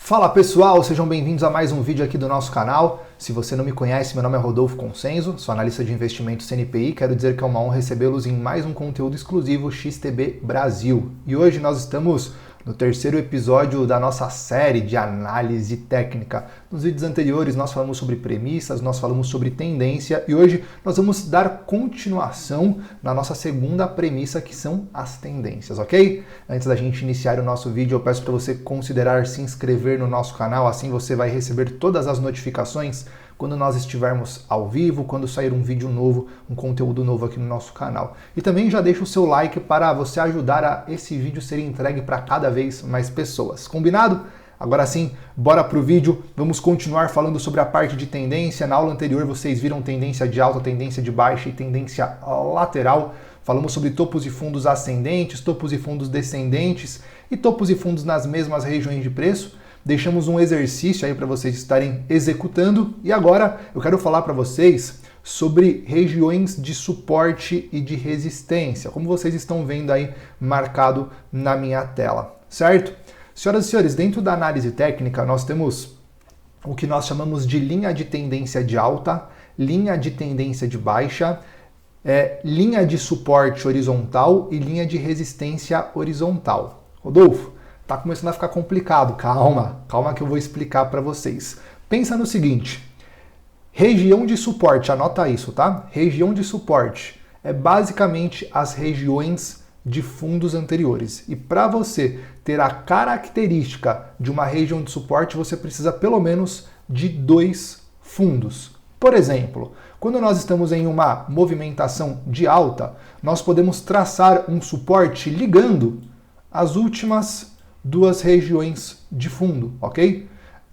Fala pessoal, sejam bem-vindos a mais um vídeo aqui do nosso canal. Se você não me conhece, meu nome é Rodolfo Consenso, sou analista de investimentos CNPI. Quero dizer que é uma honra recebê-los em mais um conteúdo exclusivo XTB Brasil. E hoje nós estamos no terceiro episódio da nossa série de análise técnica. Nos vídeos anteriores nós falamos sobre premissas, nós falamos sobre tendência e hoje nós vamos dar continuação na nossa segunda premissa, que são as tendências, ok? Antes da gente iniciar o nosso vídeo, eu peço para você considerar se inscrever no nosso canal, assim você vai receber todas as notificações quando nós estivermos ao vivo, quando sair um vídeo novo, um conteúdo novo aqui no nosso canal. E também já deixa o seu like para você ajudar a esse vídeo ser entregue para cada vez mais pessoas. Combinado? Agora sim, bora pro vídeo. Vamos continuar falando sobre a parte de tendência. Na aula anterior vocês viram tendência de alta, tendência de baixa e tendência lateral. Falamos sobre topos e fundos ascendentes, topos e fundos descendentes e topos e fundos nas mesmas regiões de preço. Deixamos um exercício aí para vocês estarem executando e agora eu quero falar para vocês sobre regiões de suporte e de resistência, como vocês estão vendo aí marcado na minha tela, certo? Senhoras e senhores, dentro da análise técnica nós temos o que nós chamamos de linha de tendência de alta, linha de tendência de baixa, linha de suporte horizontal e linha de resistência horizontal. Rodolfo, tá começando a ficar complicado, calma que eu vou explicar para vocês. Pensa no seguinte, região de suporte, anota isso, tá? Região de suporte é basicamente as regiões de fundos anteriores. E para você ter a característica de uma região de suporte, você precisa pelo menos de 2 fundos. Por exemplo, quando nós estamos em uma movimentação de alta, nós podemos traçar um suporte ligando as últimas 2 regiões de fundo, ok?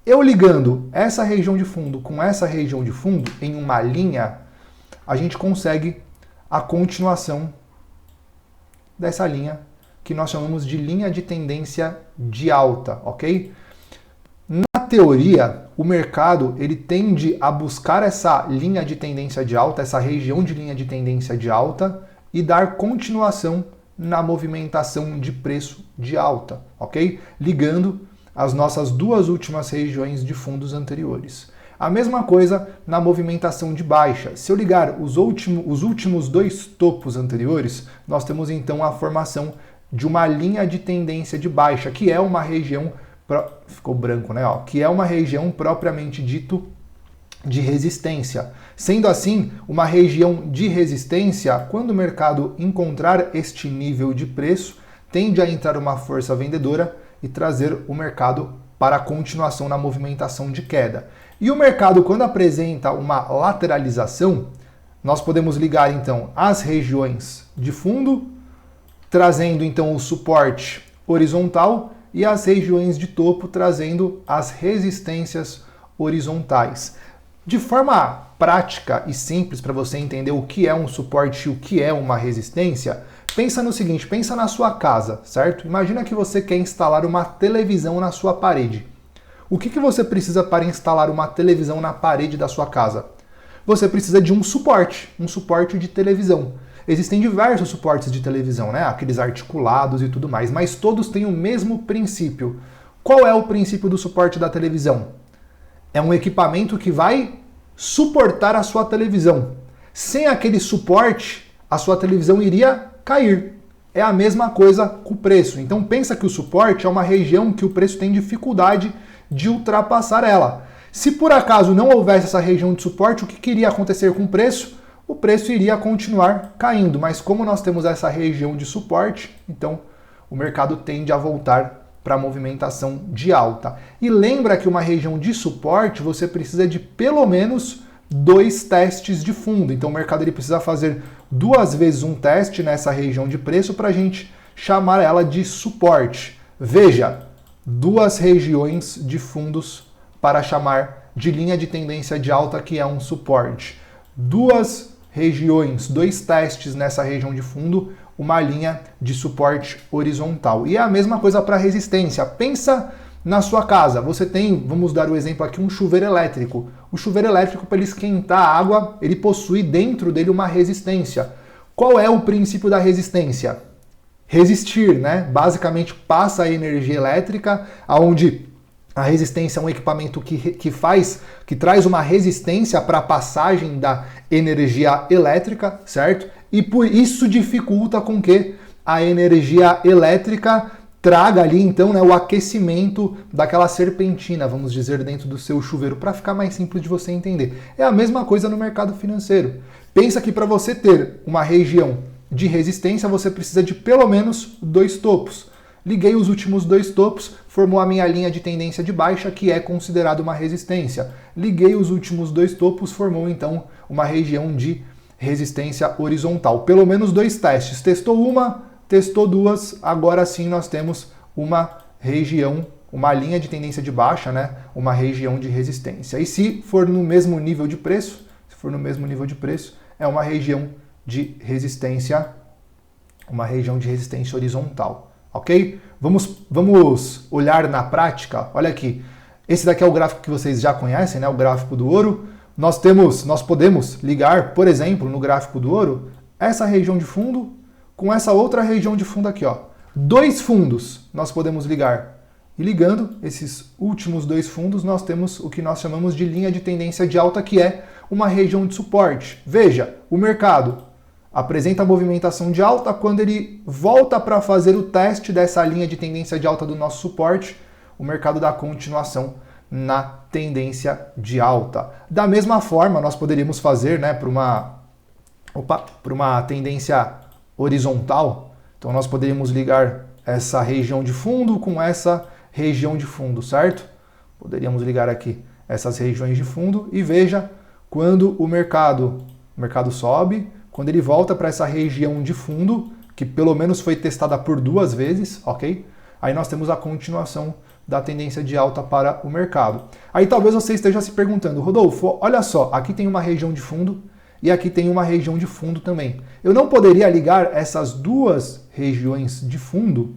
Eu ligando essa região de fundo com essa região de fundo em uma linha, a gente consegue a continuação dessa linha que nós chamamos de linha de tendência de alta, ok? Na teoria, o mercado ele tende a buscar essa linha de tendência de alta, essa região de linha de tendência de alta e dar continuação na movimentação de preço de alta, ok? Ligando as nossas 2 últimas regiões de fundos anteriores. A mesma coisa na movimentação de baixa. Se eu ligar os últimos 2 topos anteriores, nós temos então a formação de uma linha de tendência de baixa, que é uma região, ficou branco, né? Que é uma região propriamente dito de resistência. Sendo assim, uma região de resistência, quando o mercado encontrar este nível de preço, tende a entrar uma força vendedora e trazer o mercado para a continuação na movimentação de queda. E o mercado, quando apresenta uma lateralização, nós podemos ligar então as regiões de fundo, trazendo então o suporte horizontal e as regiões de topo, trazendo as resistências horizontais. De forma prática e simples para você entender o que é um suporte e o que é uma resistência, pensa no seguinte, pensa na sua casa, certo? Imagina que você quer instalar uma televisão na sua parede. O que você precisa para instalar uma televisão na parede da sua casa? Você precisa de um suporte de televisão. Existem diversos suportes de televisão, né? Aqueles articulados e tudo mais, mas todos têm o mesmo princípio. Qual é o princípio do suporte da televisão? É um equipamento que vai suportar a sua televisão. Sem aquele suporte, a sua televisão iria cair. É a mesma coisa com o preço. Então pensa que o suporte é uma região que o preço tem dificuldade de ultrapassar ela. Se por acaso não houvesse essa região de suporte, o que iria acontecer com o preço? O preço iria continuar caindo. Mas como nós temos essa região de suporte, então o mercado tende a voltar para a movimentação de alta. E lembra que uma região de suporte você precisa de pelo menos 2 testes de fundo. Então o mercado ele precisa fazer 2 vezes um teste nessa região de preço para a gente chamar ela de suporte. Veja, 2 regiões de fundos para chamar de linha de tendência de alta, que é um suporte. 2 regiões, 2 testes nessa região de fundo, uma linha de suporte horizontal. E é a mesma coisa para resistência. Pensa na sua casa. Você tem, vamos dar o exemplo aqui, um chuveiro elétrico. O chuveiro elétrico, para ele esquentar a água, ele possui dentro dele uma resistência. Qual é o princípio da resistência? Resistir, né? Basicamente passa a energia elétrica, aonde A resistência é um equipamento que traz uma resistência para a passagem da energia elétrica, certo? E por isso dificulta com que a energia elétrica traga ali, então, né, o aquecimento daquela serpentina, vamos dizer, dentro do seu chuveiro, para ficar mais simples de você entender. É a mesma coisa no mercado financeiro. Pensa que para você ter uma região de resistência, você precisa de pelo menos 2 topos. Liguei os últimos 2 topos, formou a minha linha de tendência de baixa, que é considerada uma resistência. Liguei os últimos 2 topos, formou então uma região de resistência horizontal. Pelo menos 2 testes. Testou uma, testou 2, agora sim nós temos uma região, uma linha de tendência de baixa, né? Uma região de resistência. E se for no mesmo nível de preço, é uma região de resistência, horizontal. Ok? Vamos olhar na prática. Olha aqui. Esse daqui é o gráfico que vocês já conhecem, né? O gráfico do ouro. Nós podemos ligar, por exemplo, no gráfico do ouro, essa região de fundo com essa outra região de fundo aqui, ó. 2 fundos nós podemos ligar. E ligando esses últimos 2 fundos, nós temos o que nós chamamos de linha de tendência de alta, que é uma região de suporte. Veja, o mercado apresenta a movimentação de alta, quando ele volta para fazer o teste dessa linha de tendência de alta do nosso suporte, o mercado dá continuação na tendência de alta. Da mesma forma, nós poderíamos fazer, né, para uma tendência horizontal. Então nós poderíamos ligar essa região de fundo com essa região de fundo, certo? Poderíamos ligar aqui essas regiões de fundo e veja quando o mercado sobe, quando ele volta para essa região de fundo, que pelo menos foi testada por 2 vezes, ok? Aí nós temos a continuação da tendência de alta para o mercado. Aí talvez você esteja se perguntando, Rodolfo, olha só, aqui tem uma região de fundo e aqui tem uma região de fundo também. Eu não poderia ligar essas 2 regiões de fundo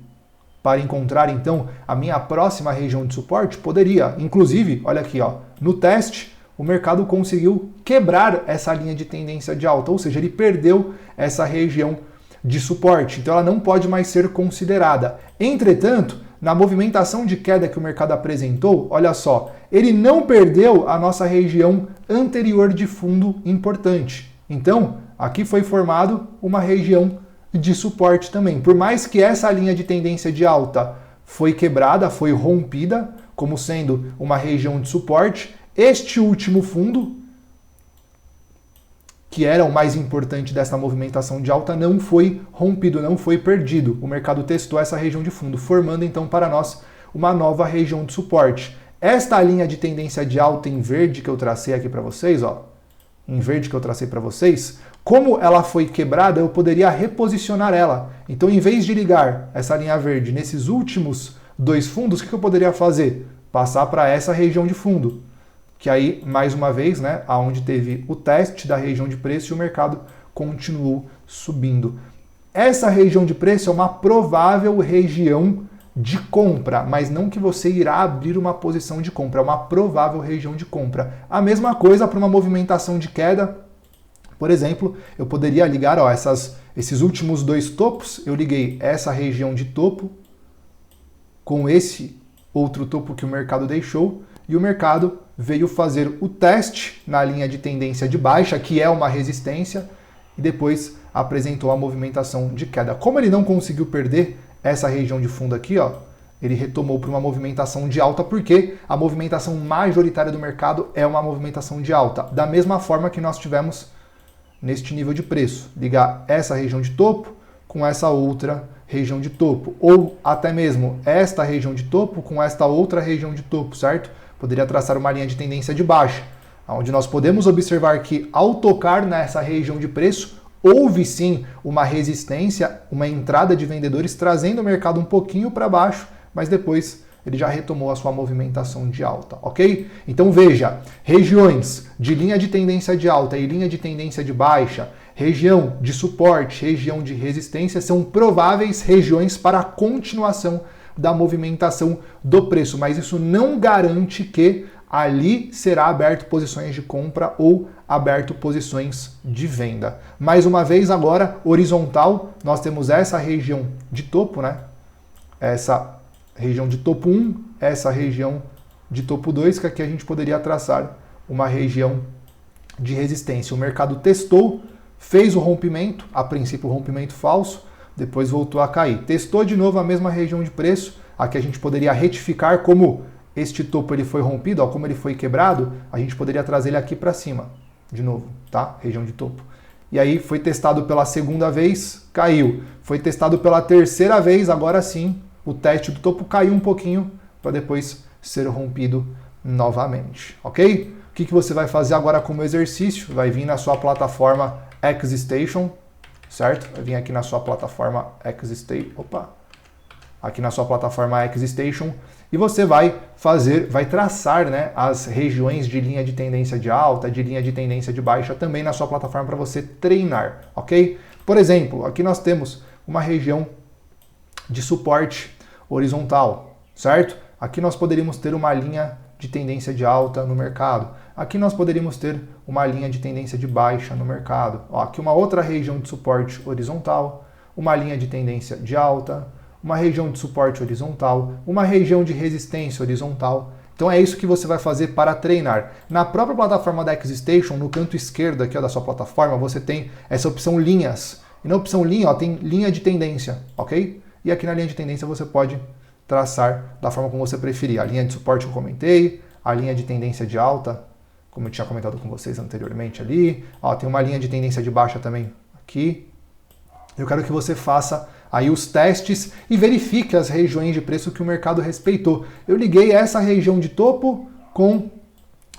para encontrar então a minha próxima região de suporte? Poderia. Inclusive, olha aqui, ó, no teste, o mercado conseguiu quebrar essa linha de tendência de alta, ou seja, ele perdeu essa região de suporte, então ela não pode mais ser considerada. Entretanto, na movimentação de queda que o mercado apresentou, olha só, ele não perdeu a nossa região anterior de fundo importante. Então, aqui foi formado uma região de suporte também. Por mais que essa linha de tendência de alta foi quebrada, foi rompida, como sendo uma região de suporte, este último fundo, que era o mais importante dessa movimentação de alta, não foi rompido, não foi perdido. O mercado testou essa região de fundo, formando então para nós uma nova região de suporte. Esta linha de tendência de alta em verde que eu tracei aqui para vocês, ó, como ela foi quebrada, eu poderia reposicionar ela. Então, em vez de ligar essa linha verde nesses últimos 2 fundos, o que eu poderia fazer? Passar para essa região de fundo. Que aí, mais uma vez, né, aonde teve o teste da região de preço e o mercado continuou subindo. Essa região de preço é uma provável região de compra, mas não que você irá abrir uma posição de compra, é uma provável região de compra. A mesma coisa para uma movimentação de queda. Por exemplo, eu poderia ligar, ó, esses últimos 2 topos, eu liguei essa região de topo com esse outro topo que o mercado deixou, e o mercado veio fazer o teste na linha de tendência de baixa, que é uma resistência, e depois apresentou a movimentação de queda. Como ele não conseguiu perder essa região de fundo aqui, ó, ele retomou para uma movimentação de alta, porque a movimentação majoritária do mercado é uma movimentação de alta. Da mesma forma que nós tivemos neste nível de preço, ligar essa região de topo com essa outra região de topo, ou até mesmo esta região de topo com esta outra região de topo, certo? Poderia traçar uma linha de tendência de baixa, onde nós podemos observar que ao tocar nessa região de preço, houve sim uma resistência, uma entrada de vendedores trazendo o mercado um pouquinho para baixo, mas depois ele já retomou a sua movimentação de alta, ok? Então veja, regiões de linha de tendência de alta e linha de tendência de baixa, região de suporte, região de resistência, são prováveis regiões para a continuação da movimentação do preço, mas isso não garante que ali será aberto posições de compra ou aberto posições de venda. Mais uma vez agora, horizontal, nós temos essa região de topo, né? Essa região de topo 1, essa região de topo 2, que aqui a gente poderia traçar uma região de resistência. O mercado testou, fez o rompimento, a princípio o rompimento falso, depois voltou a cair. Testou de novo a mesma região de preço, aqui a gente poderia retificar como este topo ele foi rompido, ó, como ele foi quebrado, a gente poderia trazer ele aqui para cima, de novo, tá? Região de topo. E aí foi testado pela segunda vez, caiu. Foi testado pela terceira vez, agora sim, o teste do topo caiu um pouquinho para depois ser rompido novamente, ok? O que você vai fazer agora como exercício? Vai vir na sua plataforma XStation, certo? Vai vir aqui na sua plataforma XStation, aqui na sua plataforma XStation, e você vai traçar, né, as regiões de linha de tendência de alta, de linha de tendência de baixa também na sua plataforma para você treinar, ok? Por exemplo, aqui nós temos uma região de suporte horizontal, certo? Aqui nós poderíamos ter uma linha de tendência de alta no mercado. Aqui nós poderíamos ter uma linha de tendência de baixa no mercado. Ó, aqui uma outra região de suporte horizontal, uma linha de tendência de alta, uma região de suporte horizontal, uma região de resistência horizontal. Então é isso que você vai fazer para treinar. Na própria plataforma da XStation, no canto esquerdo aqui ó, da sua plataforma, você tem essa opção linhas. E na opção linha, ó, tem linha de tendência, ok? E aqui na linha de tendência você pode traçar da forma como você preferir. A linha de suporte eu comentei, a linha de tendência de alta, como eu tinha comentado com vocês anteriormente ali. Ó, tem uma linha de tendência de baixa também aqui. Eu quero que você faça aí os testes e verifique as regiões de preço que o mercado respeitou. Eu liguei essa região de topo com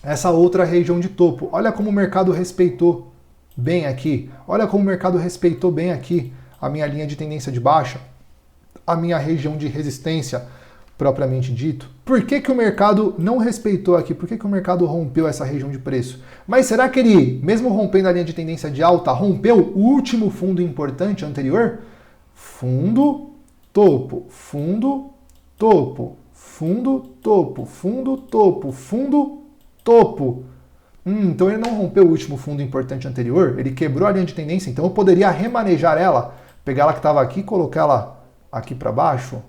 essa outra região de topo. Olha como o mercado respeitou bem aqui. Olha como o mercado respeitou bem aqui a minha linha de tendência de baixa, a minha região de resistência propriamente dito. Por que que o mercado não respeitou aqui? Por que que o mercado rompeu essa região de preço? Mas será que ele, mesmo rompendo a linha de tendência de alta, rompeu o último fundo importante anterior? Fundo, topo, fundo, topo, fundo, topo, fundo, topo, fundo, topo. Então ele não rompeu o último fundo importante anterior, ele quebrou a linha de tendência, então eu poderia remanejar ela, pegar ela que estava aqui e colocar ela aqui para baixo?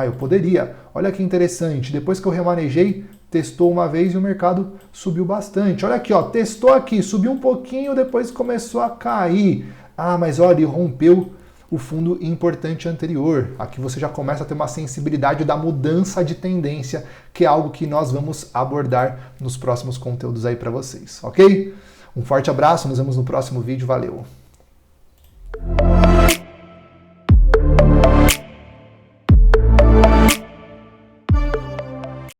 Eu poderia. Olha que interessante, depois que eu remanejei, testou uma vez e o mercado subiu bastante. Olha aqui, ó, testou aqui, subiu um pouquinho, depois começou a cair. Mas olha, ele rompeu o fundo importante anterior. Aqui você já começa a ter uma sensibilidade da mudança de tendência, que é algo que nós vamos abordar nos próximos conteúdos aí para vocês, ok? Um forte abraço, nos vemos no próximo vídeo, valeu!